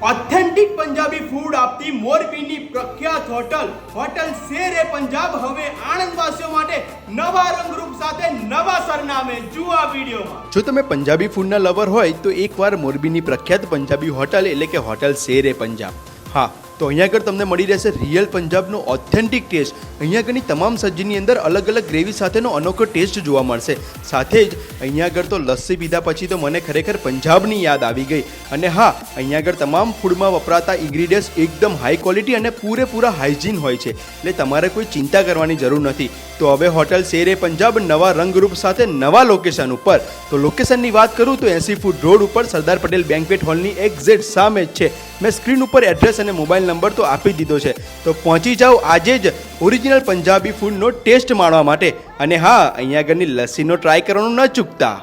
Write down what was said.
Authentic Punjabi food आपती मोरबीनी प्रख्यात hotel शेर ए पंजाब હવે આણંદવાસીઓ માટે નવા રંગરૂપ સાથે નવા સરનામે જુઓ આ વિડિયોમાં। જો તમે પંજાબી ફૂડના લવર હોય તો એકવાર મોરબીની પ્રખ્યાત પંજાબી હોટલ એટલે કે હોટલ શેર એ પંજાબ, હા તો અહીંયા આગળ તમને મળી રહેશે રિયલ પંજાબનો ઓથેન્ટિક ટેસ્ટ। અહીંયા આગળની તમામ સબ્જીની અંદર અલગ અલગ ગ્રેવી સાથેનો અનોખો ટેસ્ટ જોવા મળશે। સાથે જ અહીંયા આગળ તો લસ્સી પીધા પછી તો મને ખરેખર પંજાબની યાદ આવી ગઈ। અને હા, અહીંયા આગળ તમામ ફૂડમાં વપરાતા ઇન્ગ્રીડિયન્ટ્સ એકદમ હાઈ ક્વોલિટી અને પૂરેપૂરા હાઇજીન હોય છે, એટલે તમારે કોઈ ચિંતા કરવાની જરૂર નથી। તો હવે હોટલ શેર એ પંજાબ નવા રંગરૂપ સાથે નવા લોકેશન ઉપર, તો લોકેશનની વાત કરું તો 80 ફૂટ રોડ ઉપર સરદાર પટેલ બેન્ક્વેટ હોલની એક્ઝેક્ટ સામે જ છે। મેં સ્ક્રીન ઉપર એડ્રેસ અને મોબાઈલ નંબર તો આપી દીધો છે, તો પહોંચી જાઓ આજે જ ઓરિજિનલ પંજાબી ફૂડનો ટેસ્ટ માણવા માટે। અને હા, અહીંયા આગળની લસ્સીનો ટ્રાય કરવાનું ન ચૂકતા।